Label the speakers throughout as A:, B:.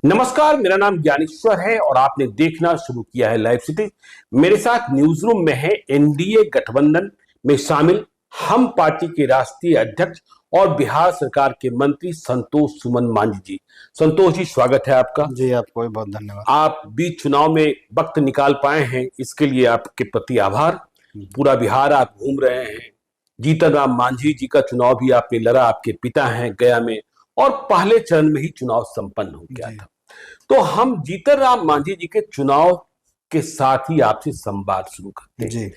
A: नमस्कार, मेरा नाम ज्ञानेश्वर है और आपने देखना शुरू किया है लाइव सिटी। मेरे साथ न्यूज रूम में है एनडीए गठबंधन में शामिल हम पार्टी के राष्ट्रीय अध्यक्ष और बिहार सरकार के मंत्री संतोष सुमन मांझी जी। संतोष जी, स्वागत है आपका।
B: जी, आपको भी बहुत धन्यवाद।
A: आप बीच चुनाव में वक्त निकाल पाए हैं, इसके लिए आपके प्रति आभार। पूरा बिहार आप घूम रहे हैं। जीतन राम मांझी जी का चुनाव भी आपने लड़ा, आपके पिता हैं गया में, और पहले चरण में ही चुनाव संपन्न हो गया था। तो हम जीतन राम मांझी जी के चुनाव के साथ ही आपसे संवाद शुरू करते हैं।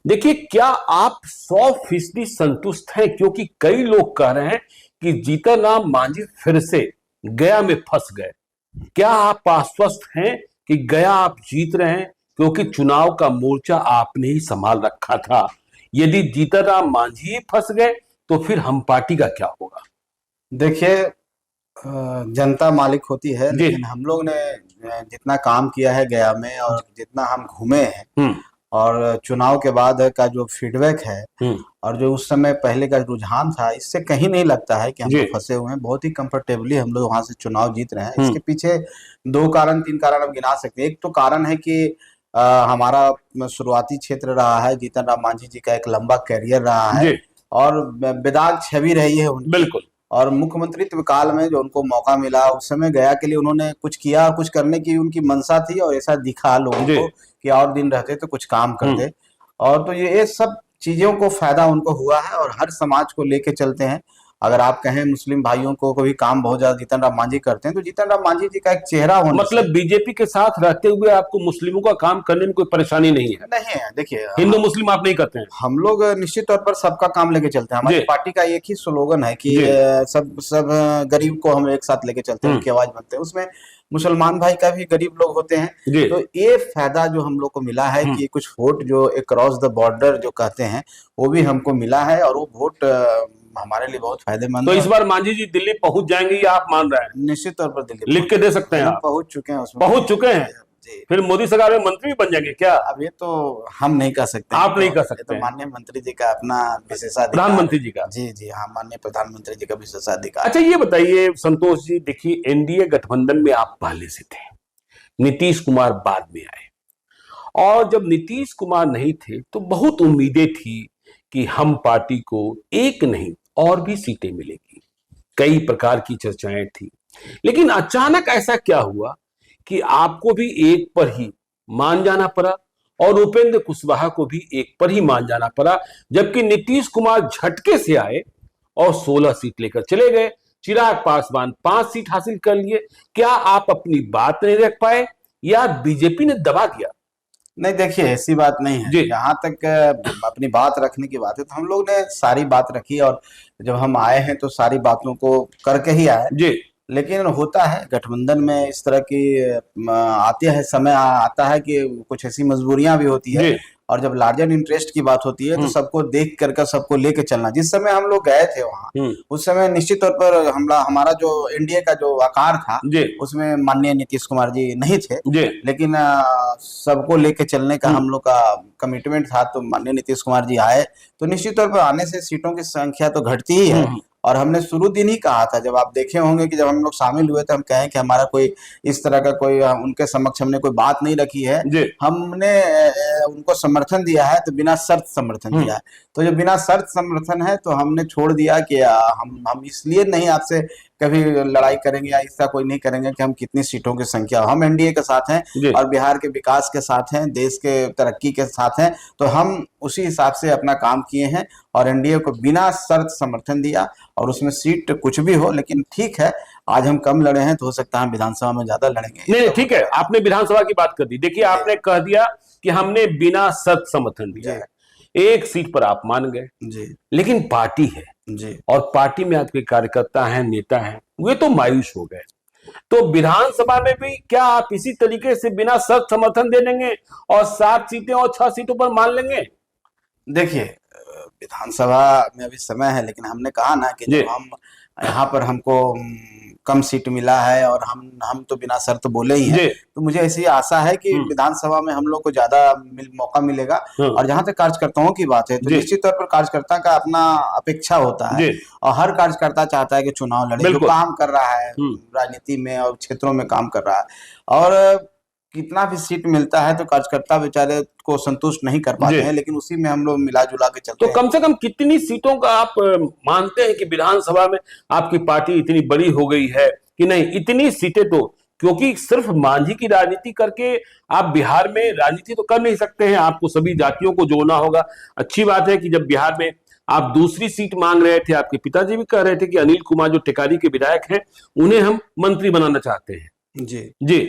A: देखिए, क्या आप 100% संतुष्ट हैं? क्योंकि कई लोग कह रहे हैं कि जीतन राम मांझी फिर से गया में फंस गए। क्या आप आश्वस्त हैं कि गया आप जीत रहे हैं? क्योंकि चुनाव का मोर्चा आपने ही संभाल रखा था। यदि जीतन राम मांझी फंस गए तो फिर हम पार्टी का क्या होगा?
B: देखिए, जनता मालिक होती है, लेकिन हम लोग ने जितना काम किया है गया में और जितना हम घूमे हैं और चुनाव के बाद का जो फीडबैक है और जो उस समय पहले का रुझान था, इससे कहीं नहीं लगता है कि हम लोग फंसे हुए हैं। बहुत ही कंफर्टेबली हम लोग वहां से चुनाव जीत रहे हैं। इसके पीछे 3 कारण हम गिना सकते हैं। एक तो कारण है कि हमारा शुरुआती क्षेत्र रहा है, जीतन राम मांझी जी का एक लंबा कैरियर रहा है और बेदाग छवि रही है उनकी।
A: बिल्कुल।
B: और मुख्यमंत्रित्व काल में जो उनको मौका मिला, उस समय गया के लिए उन्होंने कुछ किया, कुछ करने की उनकी मंशा थी और ऐसा दिखा लोगों को कि और दिन रहते तो कुछ काम करते। और तो ये सब चीजों को फायदा उनको हुआ है और हर समाज को लेके चलते हैं। अगर आप कहें मुस्लिम भाइयों को भी काम बहुत ज्यादा जीतन राम मांझी करते हैं, तो जीतन राम मांझी जी का एक चेहरा होने
A: मतलब बीजेपी के साथ रहते हुए आपको मुस्लिमों का काम करने में कोई परेशानी नहीं है?
B: नहीं है। देखिए,
A: हिंदू मुस्लिम आप नहीं करते हैं?
B: हम लोग निश्चित तौर पर सबका काम लेके चलते हैं। हमारी पार्टी का एक ही स्लोगन है कि सब गरीब को हम एक साथ लेके चलते हैं, उनकी आवाज बनते हैं। उसमें मुसलमान भाई का भी गरीब लोग होते हैं। तो ये फायदा जो हम लोग को मिला है कि कुछ वोट जो क्रॉस द बॉर्डर जो कहते हैं, वो भी हमको मिला है और वो वोट हमारे लिए बहुत फायदेमंद
A: है। तो इस बार मांझी जी दिल्ली पहुंच जाएंगे, ये आप मान रहे हैं?
B: निश्चित तौर पर दिल्ली
A: लिख के दे सकते हैं?
B: पहुंच चुके हैं उसमें।
A: पहुंच चुके हैं? फिर मोदी सरकार में मंत्री भी बन जाएंगे क्या?
B: अब ये तो हम नहीं कर सकते।
A: आप नहीं कर सकते?
B: तो माननीय मंत्री जी का अपना विशेषाधिकार।
A: प्रधानमंत्री जी का?
B: जी हाँ, माननीय प्रधानमंत्री जी का विशेषाधिकार।
A: अच्छा, ये बताइए संतोष जी, देखिए एनडीए गठबंधन में आप पहले से थे, नीतीश कुमार बाद में आए, और जब नीतीश कुमार नहीं थे तो बहुत उम्मीदें थी कि हम पार्टी को एक नहीं और भी सीटें मिलेगी। कई प्रकार की चर्चाएं थी, लेकिन अचानक ऐसा क्या हुआ कि आपको भी एक पर ही मान जाना पड़ा और उपेंद्र कुशवाहा को भी एक पर ही मान जाना पड़ा, जबकि नीतीश कुमार झटके से आए और 16 सीट लेकर चले गए। चिराग पासवान 5 सीट हासिल कर लिए। क्या आप अपनी बात नहीं रख पाए या बीजेपी ने दबा दिया?
B: नहीं, देखिए, ऐसी बात नहीं है। जहां तक अपनी बात रखने की बात है, तो हम लोग ने सारी बात रखी और जब हम आए हैं तो सारी बातों को करके ही आए। लेकिन होता है गठबंधन में इस तरह की आते है समय आता है कि कुछ ऐसी मजबूरियां भी होती है और जब लार्जर इंटरेस्ट की बात होती है तो सबको देख करके सबको लेके चलना। जिस समय हम लोग गए थे वहां, उस समय निश्चित तौर पर हमारा जो एनडीए का जो आकार था उसमें माननीय नीतीश कुमार जी नहीं थे, लेकिन सबको लेके चलने का हम लोग का कमिटमेंट था। तो माननीय नीतीश कुमार जी आए तो निश्चित तौर पर आने से सीटों की संख्या तो घटती ही है। और हमने शुरू दिन ही कहा था, जब आप देखे होंगे कि जब हम लोग शामिल हुए थे, हम कहें कि हमारा कोई इस तरह का कोई उनके समक्ष हमने कोई बात नहीं रखी है। हमने उनको समर्थन दिया है तो बिना शर्त समर्थन दिया है। तो जो बिना शर्त समर्थन है तो हमने छोड़ दिया कि हम इसलिए नहीं आपसे कभी लड़ाई करेंगे या इसका कोई नहीं करेंगे कि हम कितनी सीटों की संख्या। हम एनडीए के साथ हैं और बिहार के विकास के साथ हैं, देश के तरक्की के साथ हैं। तो हम उसी हिसाब से अपना काम किए हैं और एनडीए को बिना शर्त समर्थन दिया। और उसमें सीट कुछ भी हो, लेकिन ठीक है, आज हम कम लड़े हैं तो हो सकता है हम विधानसभा में ज्यादा लड़ेंगे।
A: नहीं, ठीक है, आपने विधानसभा की बात कर दी। देखिए, आपने कह दिया कि हमने बिना शर्त समर्थन दिया है, एक सीट पर आप मान गए, लेकिन पार्टी है और पार्टी में आपके कार्यकर्ता हैं, नेता हैं, वे तो मायूस हो गए। तो विधानसभा में भी क्या आप इसी तरीके से बिना शर्त समर्थन दे देंगे और 7 सीटें और 6 सीटों पर मान लेंगे?
B: देखिए, विधानसभा में अभी समय है, लेकिन हमने कहा ना कि जब हम यहाँ पर हमको कम सीट मिला है और हम तो बिना शर्त बोले ही हैं, तो मुझे ऐसी आशा है कि विधानसभा में हम लोग को ज्यादा मौका मिलेगा। और जहां तक कार्यकर्ताओं की बात है तो निश्चित तौर पर कार्यकर्ता का अपना अपेक्षा होता है और हर कार्यकर्ता चाहता है कि चुनाव लड़े, जो काम कर रहा है राजनीति में और क्षेत्रों में काम कर रहा है। और कितना भी सीट मिलता है तो कार्यकर्ता बेचारे को संतुष्ट नहीं कर पाते हैं, लेकिन उसी में हम लोग मिला जुला के चलते हैं।
A: तो कम से कम कितनी सीटों का आप मानते हैं कि विधानसभा में आपकी पार्टी इतनी बड़ी हो गई है कि नहीं इतनी सीटें? तो क्योंकि सिर्फ मांझी की राजनीति करके आप बिहार में राजनीति तो कर नहीं सकते हैं, आपको सभी जातियों को जोड़ना होगा। अच्छी बात है कि जब बिहार में आप दूसरी सीट मांग रहे थे, आपके पिताजी भी कह रहे थे कि अनिल कुमार जो टेकारी के विधायक हैं उन्हें हम मंत्री बनाना चाहते हैं। जी,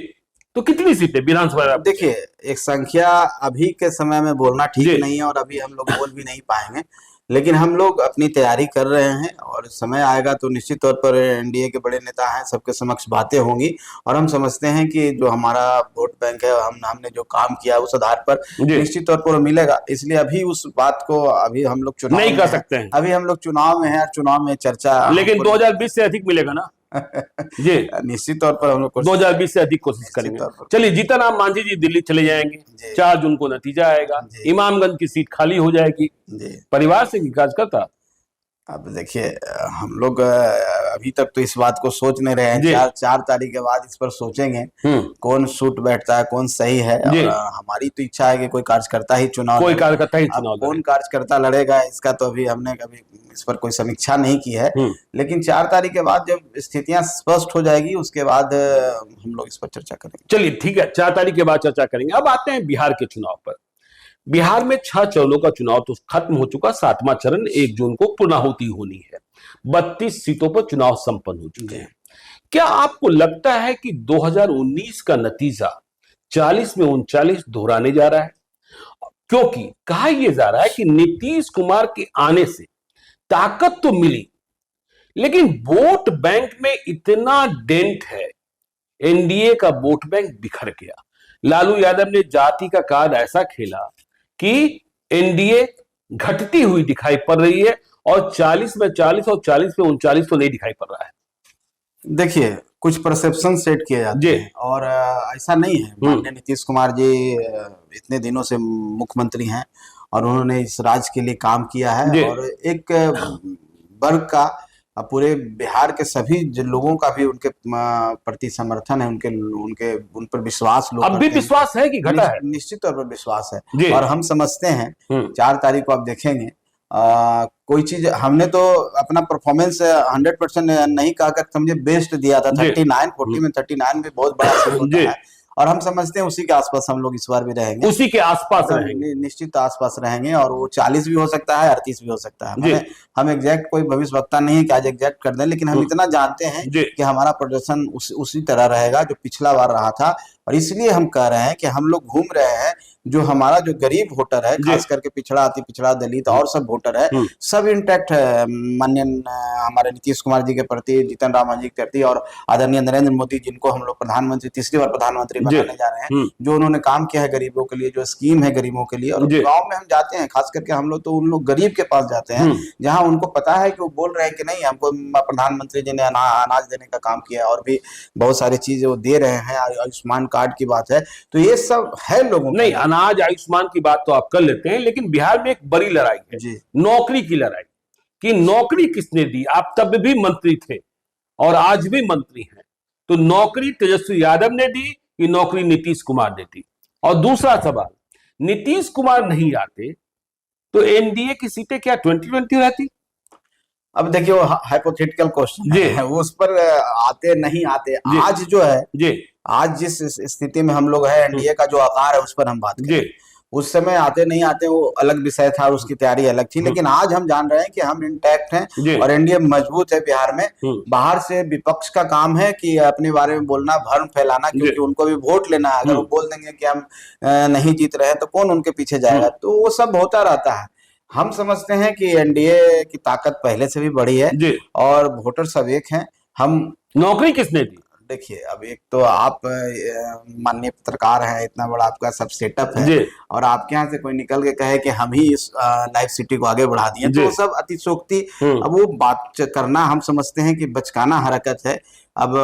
A: तो कितनी सीटें विधानसभा?
B: देखिए, एक संख्या अभी के समय में बोलना ठीक नहीं है और अभी हम लोग बोल भी नहीं पाएंगे, लेकिन हम लोग अपनी तैयारी कर रहे हैं और समय आएगा तो निश्चित तौर पर एनडीए के बड़े नेता हैं, सबके समक्ष बातें होंगी और हम समझते हैं कि जो हमारा वोट बैंक है, हमने जो काम किया उस आधार पर निश्चित तौर पर मिलेगा। इसलिए अभी उस बात को अभी हम लोग चुनाव
A: नहीं कर सकते हैं,
B: अभी हम लोग चुनाव में है, चुनाव में चर्चा,
A: लेकिन 2020 से अधिक मिलेगा ना? जी,
B: निश्चित तौर पर हम लोग
A: 2020 से अधिक कोशिश करेंगे। चलिए, जीतन राम मांझी जी दिल्ली चले जाएंगे, 4 जून को नतीजा आएगा, इमामगंज की सीट खाली हो जाएगी। परिवार से कार्यकर्ता,
B: अब देखिए हम लोग अभी तक तो इस बात को सोच नहीं रहे हैं, 4 तारीख के बाद इस पर सोचेंगे कौन सूट बैठता है, कौन सही है। और हमारी तो इच्छा है कि कोई कार्यकर्ता ही चुनाव, कौन कार्यकर्ता लड़ेगा इसका तो अभी हमने कभी इस पर कोई समीक्षा नहीं की है, लेकिन 4 तारीख के बाद जब स्थितियां स्पष्ट हो जाएगी उसके बाद हम लोग इस पर चर्चा करेंगे।
A: चलिए ठीक है, 4 तारीख के बाद चर्चा करेंगे। अब आते हैं बिहार के चुनाव पर। बिहार में 6 चरणों का चुनाव तो खत्म हो चुका, 7वां चरण 1 जून को पूर्णाहुति होनी है। 32 सीटों पर चुनाव संपन्न हो चुके हैं। क्या आपको लगता है कि 2019 का नतीजा 40 में 39 दोहराने जा रहा है? क्योंकि कहा यह जा रहा है कि नीतीश कुमार के आने से ताकत तो मिली, लेकिन वोट बैंक में इतना डेंट है, एनडीए का वोट बैंक बिखर गया। लालू यादव ने जाति का कार्ड ऐसा खेला कि एनडीए घटती हुई दिखाई पड़ रही है और 40 में 40 और 40 में 39 तो नहीं दिखाई पड़ रहा है।
B: देखिए, कुछ परसेप्शन सेट किए जाते हैं और ऐसा नहीं है। माननीय नीतीश कुमार जी इतने दिनों से मुख्यमंत्री हैं और उन्होंने इस राज्य के लिए काम किया है और एक वर्ग का, पूरे बिहार के सभी लोगों का भी उनके प्रति समर्थन है, उन पर विश्वास लोग
A: अब भी विश्वास है कि घटा है?
B: निश्चित तौर पर विश्वास है और हम समझते हैं 4 तारीख को आप देखेंगे कोई चीज हमने तो अपना परफॉर्मेंस 100% नहीं कहकर समझे बेस्ट दिया था, 39 40 में 39 भी बहुत बड़ा होता है और हम समझते हैं उसी के आसपास हम लोग इस बार भी रहेंगे,
A: उसी के आसपास रहेंगे,
B: निश्चित आसपास रहेंगे और वो 40 भी हो सकता है, 38 भी हो सकता है। हम एग्जैक्ट कोई भविष्यवक्ता नहीं है कि आज एग्जैक्ट कर दें, लेकिन हम इतना जानते हैं कि हमारा प्रदर्शन उसी तरह रहेगा जो पिछला बार रहा था। और इसलिए हम कह रहे हैं कि हम लोग घूम रहे हैं, जो हमारा जो गरीब वोटर है, खास करके पिछड़ा, अति पिछड़ा, दलित और सब वोटर है, सब इंटैक्ट है माननीय हमारे नीतीश कुमार जी के प्रति, जीतन राम मांझी के प्रति और आदरणीय नरेंद्र मोदी, जिनको हम लोग प्रधानमंत्री, तीसरी बार प्रधानमंत्री बनाने जा रहे हैं, जो उन्होंने काम किया है गरीबों के लिए, जो स्कीम है गरीबों के लिए। और गाँव में हम जाते हैं, खास करके हम लोग तो उन लोग गरीब के पास जाते हैं जहाँ उनको पता है कि वो बोल रहे हैं कि नहीं, हमको प्रधानमंत्री जी ने अनाज देने का काम किया और भी बहुत सारी चीजें वो दे रहे हैं, आयुष्मान कार्ड की बात है, तो ये सब है लोगों
A: नहीं। अनाज आयुष्मान की बात तो आप कर लेते हैं, लेकिन बिहार में एक बड़ी लड़ाई है, नौकरी की लड़ाई। कि नौकरी किसने दी? आप तब भी मंत्री थे और आज भी मंत्री हैं, तो नौकरी तेजस्वी यादव ने दी कि नौकरी नीतीश कुमार ने दी? और दूसरा सवाल, नीतीश कुमार नहीं आते तो एनडीए की सीटें क्या 2020 रहती?
B: अब देखिए, वो हाइपोथेटिकल क्वेश्चन है, वो उस पर आते नहीं आते। आज जो है, आज जिस स्थिति में हम लोग है, एनडीए का जो आकार है उस पर हम बात करें। उस समय आते नहीं आते वो अलग विषय था और उसकी तैयारी अलग थी, लेकिन आज हम जान रहे हैं कि हम इंटैक्ट हैं और एनडीए मजबूत है बिहार में। बाहर से विपक्ष का काम है कि अपने बारे में बोलना, भ्रम फैलाना, क्योंकि उनको भी वोट लेना है। अगर वो बोल देंगे कि हम नहीं जीत रहे हैं तो कौन उनके पीछे जाएगा? तो वो सब होता रहता है। हम समझते हैं कि एनडीए की ताकत पहले से भी बढ़ी है और वोटर सब एक हैं। हम
A: नौकरी किसने दी?
B: देखिए, अब एक तो आप माननीय पत्रकार हैं, इतना बड़ा आपका सब सेटअप है और आपके यहाँ से कोई निकल के कहे कि हम ही इस लाइव सिटी को आगे बढ़ा दिए, तो वो सब अतिशोक्ति। अब वो बात करना हम समझते हैं कि बचकाना हरकत है। अब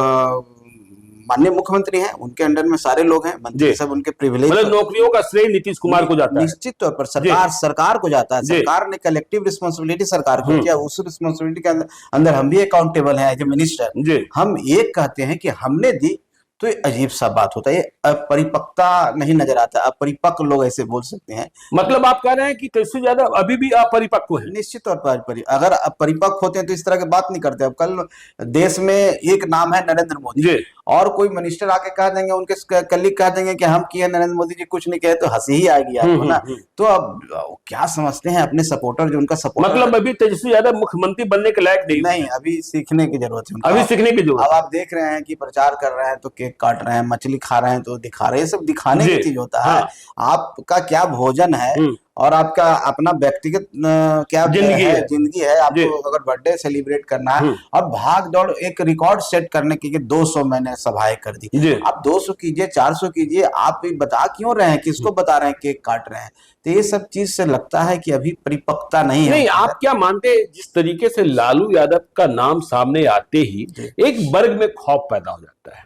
B: माननीय मुख्यमंत्री हैं, उनके अंडर में सारे लोग हैं, मंत्री सब उनके प्रिविलेज,
A: मतलब नौकरियों का श्रेय नीतीश कुमार को जाता है।
B: निश्चित तौर पर सरकार को जाता है। सरकार ने कलेक्टिव रिस्पॉन्सिबिलिटी सरकार को किया, उस रिस्पॉन्सिबिलिटी के अंदर हम भी अकाउंटेबल हैं एज ए मिनिस्टर। हम एक कहते हैं कि हमने दी तो ये अजीब सा बात होता है, ये अपरिपक्वता नहीं नजर आता। अपरिपक्व लोग ऐसे बोल सकते हैं।
A: मतलब आप कह रहे हैं कि तेजस्वी यादव अभी भी अपरिपक्व है?
B: निश्चित तौर पर अगर अपरिपक्व होते हैं तो इस तरह की बात नहीं करते। अब कल देश में एक नाम है नरेंद्र मोदी, और कोई मिनिस्टर आके कह देंगे, उनके कलीग कह देंगे कि हम किए, नरेंद्र मोदी जी कुछ नहीं कहे, तो हंसी ही आएगी आपको ना। तो अब क्या समझते हैं अपने सपोर्टर, जो उनका सपोर्टर,
A: मतलब अभी तेजस्वी यादव मुख्यमंत्री बनने के लायक नहीं,
B: अभी सीखने की जरूरत है,
A: अभी सीखने की जरूरत।
B: अब आप देख रहे हैं कि प्रचार कर रहे हैं तो केक काट रहे हैं, मछली खा रहे हैं तो दिखा रहे हैं, सब दिखाने की चीज होता है। आपका क्या भोजन है और आपका अपना व्यक्तिगत क्या जिंदगी है। आपको अगर बर्थडे सेलिब्रेट करना है और भाग दौड़ एक रिकॉर्ड सेट करने के लिए 200 मैंने सभाएं कर दी। आप 200 कीजिए, 400 कीजिए, आप बता क्यों रहे हैं, किसको बता रहे हैं केक काट रहे हैं? तो ये सब चीज से लगता है कि अभी परिपक्वता नहीं है।
A: नहीं, आप क्या मानते हैं जिस तरीके से लालू यादव का नाम सामने आते ही एक वर्ग में खौफ पैदा हो जाता है,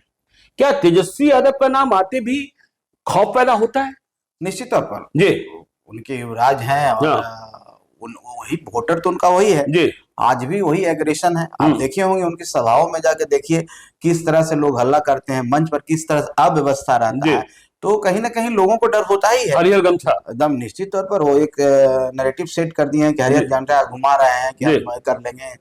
A: क्या तेजस्वी यादव का नाम आते भी खौफ पैदा होता है?
B: निश्चित तौर पर जी, उनके युवराज हैं और वही वोटर तो उनका वही है जी। आज भी वही एग्रेशन है। आप देखे होंगे उनकी सभाओं में जाके देखिए किस तरह से लोग हल्ला करते हैं, मंच पर किस तरह से अव्यवस्था रहता है। तो कहीं ना कहीं लोगों को डर होता ही है। हरिहर गमछा एकदम निश्चित तौर पर वो एक नैरेटिव सेट कर दिए हैं कि हरिहर गमछा घुमा रहे हैं कि हम कर लेंगे,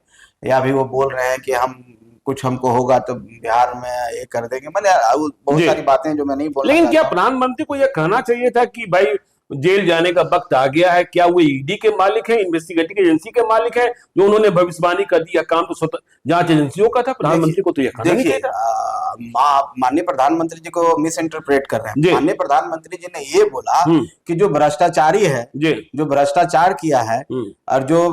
B: या भी वो बोल रहे हैं कि हम कुछ हमको होगा तो बिहार में ये कर देंगे। मतलब बहुत सारी बातें जो मैं नहीं बोल।
A: लेकिन क्या प्रधानमंत्री को यह कहना चाहिए था कि भाई जेल जाने का वक्त आ गया है? क्या वो ईडी के मालिक हैं, इन्वेस्टिगेटिव एजेंसी के मालिक हैं, जो उन्होंने भविष्यवाणी कर दी? काम तो स्वतः जांच एजेंसियों का था। प्रधानमंत्री को तो यह कहना नहीं था।
B: माननीय प्रधानमंत्री जी को मिस इंटरप्रेट कर रहे हैं। माननीय प्रधानमंत्री जी ने ये बोला कि जो भ्रष्टाचारी है, जो भ्रष्टाचार किया है और जो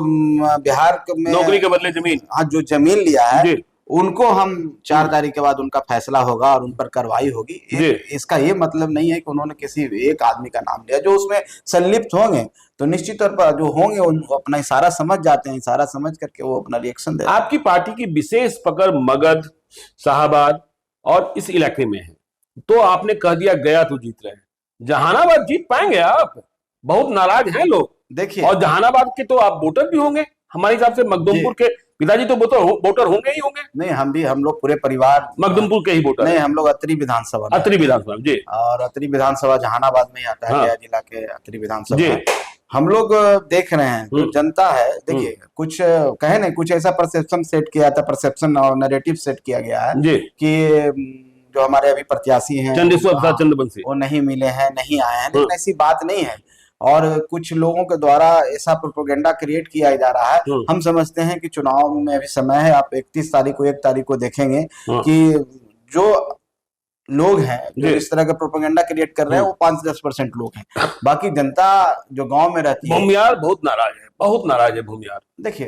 B: बिहार में
A: नौकरी के बदले जमीन,
B: जो जमीन लिया है, उनको हम 4 तारीख के बाद उनका फैसला होगा और उन पर कार्रवाई होगी। इसका ये मतलब नहीं है कि उन्होंने किसी एक आदमी का नाम लिया। जो उसमें संलिप्त होंगे तो निश्चित तौर पर जो होंगे उनको अपना इशारा समझ जाते हैं, इशारा समझ करके वो अपना रिएक्शन देते हैं।
A: आपकी पार्टी की विशेष पकड़ मगध, शाहबाद और इस इलाके में है, तो आपने कह दिया गया तो जीत रहे हैं, जहानाबाद जीत पाएंगे आप? बहुत नाराज हैं लोग।
B: देखिए,
A: और जहानाबाद के तो आप वोटर भी होंगे हमारे हिसाब से। मखदुमपुर के पिताजी तो वोटर होंगे ही होंगे।
B: नहीं, हम लोग पूरे परिवार
A: मखदुमपुर के ही वोटर।
B: नहीं, हम लोग अतरी विधानसभा
A: जी, और
B: अतरी विधानसभा जहानाबाद में ही आता है। गया जिला के अतरी विधानसभा हम लोग देख रहे हैं। जो जनता है, देखिए, कुछ कहे नहीं, कुछ ऐसा परसेप्शन सेट किया था, परसेप्शन और नैरेटिव सेट किया गया है कि जो हमारे अभी प्रत्याशी हैं
A: चंद्रवंशी
B: वो नहीं मिले हैं, नहीं आए हैं। लेकिन ऐसी बात नहीं है, और कुछ लोगों के द्वारा ऐसा प्रोपेगेंडा क्रिएट किया जा रहा है। हम समझते हैं कि चुनाव में अभी समय है। आप 31 तारीख को 1 तारीख को देखेंगे कि जो लोग हैं जो इस तरह का प्रोपेगेंडा क्रिएट कर रहे हैं वो 5-10% लोग हैं। बाकी जनता जो गांव में रहती है,
A: भूमियार बहुत नाराज है भूमियार।
B: देखिए,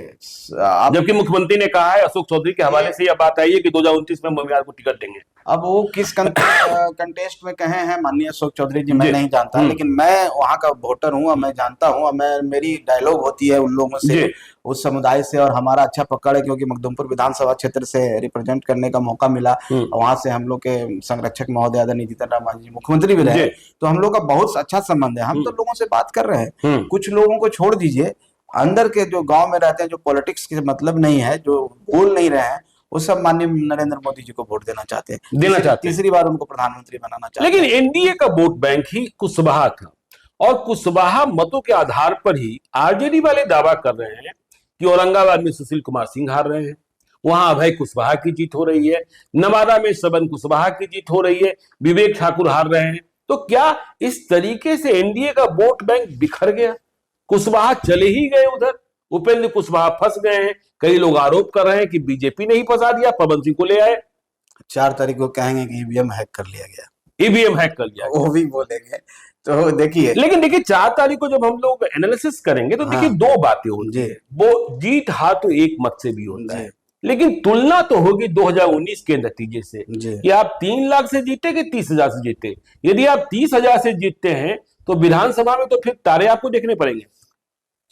A: जबकि मुख्यमंत्री ने कहा है, अशोक चौधरी के हवाले से यह बात आई है कि 2029 में भूमियार को टिकट देंगे।
B: अब वो किस कंटेस्ट में कहे हैं माननीय अशोक चौधरी जी, मैं नहीं जानता, लेकिन मैं वहां का वोटर हूँ, मैं जानता हूँ। मेरी डायलॉग होती है उन लोगों से, उस समुदाय से, और हमारा अच्छा पकड़ है क्योंकि मखदुमपुर विधानसभा क्षेत्र से रिप्रेजेंट करने का मौका मिला। वहां से हम लोग के संरक्षक महोदय आदरणीय जीतन राम मांझी मुख्यमंत्री भी रहे, तो हम लोग का बहुत अच्छा संबंध है। हम तो लोगों से बात कर रहे हैं। कुछ लोगों को छोड़ दीजिए, अंदर के जो गांव में रहते हैं, जो पॉलिटिक्स के मतलब नहीं है, जो बोल नहीं रहे हैं, वो सब माननीय नरेंद्र मोदी जी को वोट देना चाहते हैं, तीसरी बार उनको प्रधानमंत्री बनाना चाहते हैं।
A: लेकिन एनडीए का वोट बैंक ही कुशवाहा था, और कुशवाहा मतों के आधार पर ही आरजेडी वाले दावा कर रहे हैं कि औरंगाबाद में सुशील कुमार सिंह हार रहे हैं, वहां अभय कुशवाहा की जीत हो रही है, नवादा में श्रवण कुशवाहा की जीत हो रही है, विवेक ठाकुर हार रहे हैं। तो क्या इस तरीके से एनडीए का वोट बैंक बिखर गया? कुशवाहा चले ही गए उधर, उपेंद्र कुशवाहा फंस गए हैं। कई लोग आरोप कर रहे हैं कि बीजेपी ने ही फंसा दिया, पवन सिंह को ले आए।
B: 4 तारीख को कहेंगे कि ईवीएम हैक कर लिया गया,
A: ईवीएम हैक कर लिया,
B: वो भी बोलेंगे। तो देखिए,
A: लेकिन देखिए 4 तारीख को जब हम लोग एनालिसिस करेंगे तो देखिए 2 बातें होंगी। वो जीत हार तो एक मत से भी होता है, लेकिन तुलना तो होगी 2019 के नतीजे से कि आप 3 लाख से जीते कि 30,000 से जीते। यदि आप 30,000 से जीतते हैं तो विधानसभा में तो फिर तारे आपको देखने पड़ेंगे।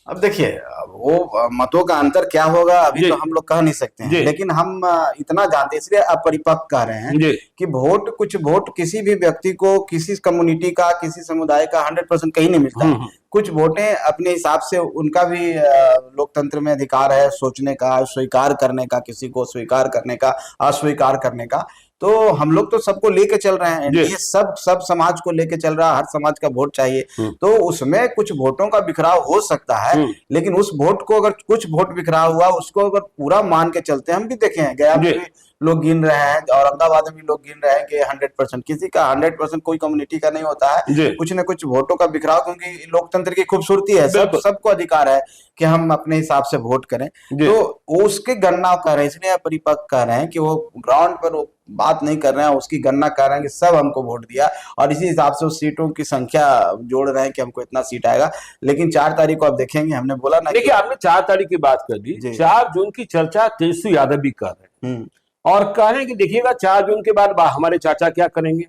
B: अब देखिए वो मतों का अंतर क्या होगा अभी तो हम लोग कह नहीं सकते हैं, लेकिन हम इतना जानते हैं, इसलिए अपरिपक्व कह रहे हैं कि कुछ वोट किसी भी व्यक्ति को, किसी कम्युनिटी का, किसी समुदाय का 100% कहीं नहीं मिलता है। कुछ वोटें अपने हिसाब से, उनका भी लोकतंत्र में अधिकार है सोचने का, स्वीकार करने का, किसी को स्वीकार करने का, अस्वीकार करने का। तो हम लोग तो सबको लेके चल रहे हैं, ये सब समाज को लेके चल रहा है, हर समाज का वोट चाहिए। तो उसमें कुछ वोटों का बिखराव हो सकता है, लेकिन उस वोट को, अगर कुछ वोट बिखराव हुआ उसको अगर पूरा मान के चलते हैं, हम भी देखे हैं गया में भी लोग गिन रहे हैं, औरंगाबाद में भी लोग गिन रहे हैं कि 100%, किसी का 100% कोई कम्युनिटी का नहीं होता है, कुछ न कुछ वोटों का बिखराव, क्योंकि लोकतंत्र की खूबसूरती है, सबको अधिकार है कि हम अपने हिसाब से वोट करें। तो उसकी गणना कर रहे हैं, इसलिए परिपक्व कर रहे हैं कि वो ग्राउंड पर वो बात नहीं कर रहे हैं, उसकी गणना कर रहे हैं कि सब हमको वोट दिया और इसी हिसाब से उस सीटों की संख्या जोड़ रहे हैं कि हमको इतना सीट आएगा। लेकिन 4 तारीख को आप देखेंगे, हमने बोला ना,
A: देखिए आपने 4 तारीख की बात कर दी, 4 जून की चर्चा तेजस्वी यादव भी कर रहे हैं और कह रहे हैं कि देखिएगा 4 जून के बाद हमारे चाचा क्या करेंगे।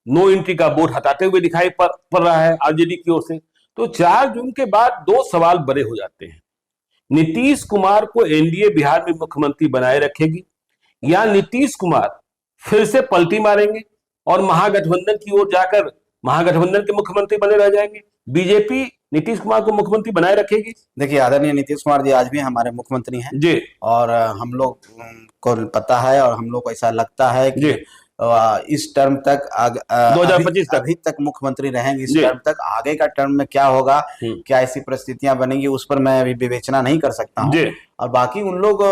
A: नो एंट्री का बोर्ड हटाते हुए दिखाई पड़ रहा है आरजेडी की ओर से। तो 4 जून के बाद 2 सवाल बड़े हो जाते हैं। नीतीश कुमार को एनडीए बिहार में मुख्यमंत्री बनाए रखेगी या नीतीश कुमार फिर से पलटी मारेंगे और महागठबंधन की ओर जाकर महागठबंधन के मुख्यमंत्री बने रह जाएंगे। बीजेपी नीतीश कुमार को मुख्यमंत्री बनाए रखेगी।
B: देखिए आदरणीय नीतीश कुमार जी आज भी हमारे मुख्यमंत्री हैं
A: जी, और
B: हम लोग को पता है और हम लोग को ऐसा लगता है कि इस टर्म तक
A: 2025 तक
B: अभी तक मुख्यमंत्री रहेंगे। इस टर्म तक, आगे का टर्म में क्या होगा, क्या ऐसी परिस्थितियां बनेंगी, उस पर मैं अभी विवेचना नहीं कर सकता हूँ। और बाकी उन लोग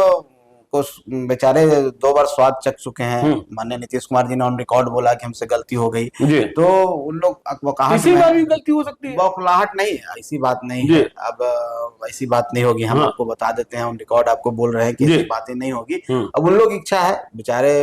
B: को बेचारे 2 बार स्वाद चख चुके हैं। माननीय नीतीश कुमार जी ने ऑन रिकॉर्ड बोला कि हमसे गलती हो गई, तो उन लोग
A: किसी बार भी गलती हो सकती है,
B: बौखलाहट नहीं, ऐसी बात नहीं है। अब ऐसी बात नहीं होगी, हम आपको बता देते हैं, ऑन रिकॉर्ड आपको बोल रहे हैं कि ऐसी बातें नहीं होगी। अब उन लोग इच्छा है, बेचारे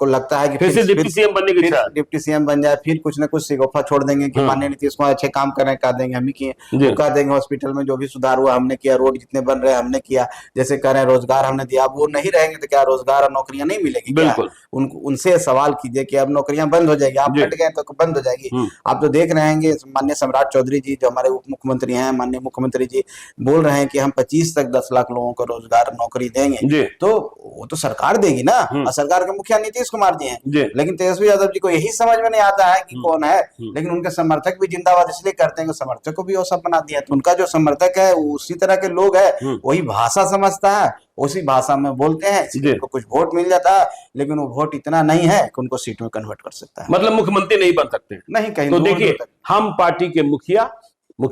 B: को लगता है कि
A: फिर डिप्टी सीएम बनने की इच्छा,
B: डिप्टी सीएम बन जाए, फिर कुछ न कुछ सिगोफा छोड़ देंगे कि माननीय नीतीश कुमार अच्छे काम कर रहे हैं, कह देंगे हम ही किए, कह देंगे हॉस्पिटल में जो भी सुधार हुआ हमने किया, रोड जितने बन रहे हैं हमने किया, जैसे कह रहे हैं रोजगार हमने दिया। अब वो नहीं रहेंगे तो क्या रोजगार और नौकरियां नहीं मिलेगी?
A: बिल्कुल।
B: उनसे सवाल कीजिए कि अब नौकरियां बंद हो जाएगी, आप हट गए तो बंद हो जाएगी। आप तो देख रहे हैं माननीय सम्राट चौधरी जी जो हमारे उप मुख्यमंत्री हैं, माननीय मुख्यमंत्री जी बोल रहे हैं कि हम 25 तक 10 लाख लोगों को रोजगार नौकरी देंगे। तो वो तो सरकार देगी ना, और सरकार के मुखिया नीतीश कुमार जी हैं। लेकिन तेजस्वी यादव जी को यही समझ में नहीं आता है कि कौन है, लेकिन उनके समर्थक भी जिंदाबाद इसलिए करते हैं कि समर्थक को भी वो सब बना दिया। तो उनका जो समर्थक है उसी तरह के लोग हैं, वही भाषा समझता है, उसी भाषा में बोलते हैं, उनको कुछ वोट मिल जाता है, लेकिन वो वोट इतना नहीं है कि उनको सीट में कन्वर्ट कर सकता है।
A: मतलब मुख्यमंत्री नहीं बन सकते,
B: नहीं कहीं।
A: तो देखिए हम पार्टी के मुखिया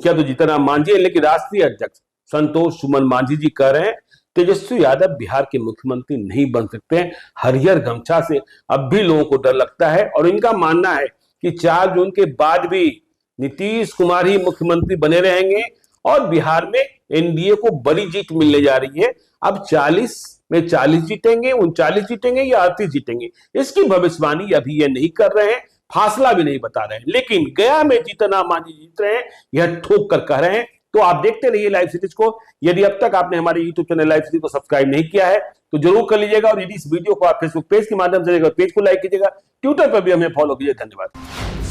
A: तो जीतन राम मांझी है, लेकिन राष्ट्रीय अध्यक्ष संतोष सुमन मांझी जी कह रहे हैं तेजस्वी यादव बिहार के मुख्यमंत्री नहीं बन सकते हैं। हरियर गमछा से अब भी लोगों को डर लगता है और इनका मानना है कि 4 जून के बाद भी नीतीश कुमार ही मुख्यमंत्री बने रहेंगे और बिहार में एनडीए को बड़ी जीत मिलने जा रही है। अब 40 में 40 जीतेंगे, 39 जीतेंगे या 38 जीतेंगे, इसकी भविष्यवाणी अभी ये नहीं कर रहे हैं, फासला भी नहीं बता रहे हैं। लेकिन गया में जीतन राम मांझी जीत रहे हैं, यह ठोक कर कह रहे हैं। तो आप देखते रहिए लाइव सीरीज को। यदि अब तक आपने हमारे यूट्यूब चैनल लाइव सीरीज को सब्सक्राइब नहीं किया है तो जरूर कर लीजिएगा, और यदि इस वीडियो को आप फेसबुक पेज के माध्यम से पेज को लाइक कीजिएगा, ट्विटर पर भी हमें फॉलो कीजिए। धन्यवाद।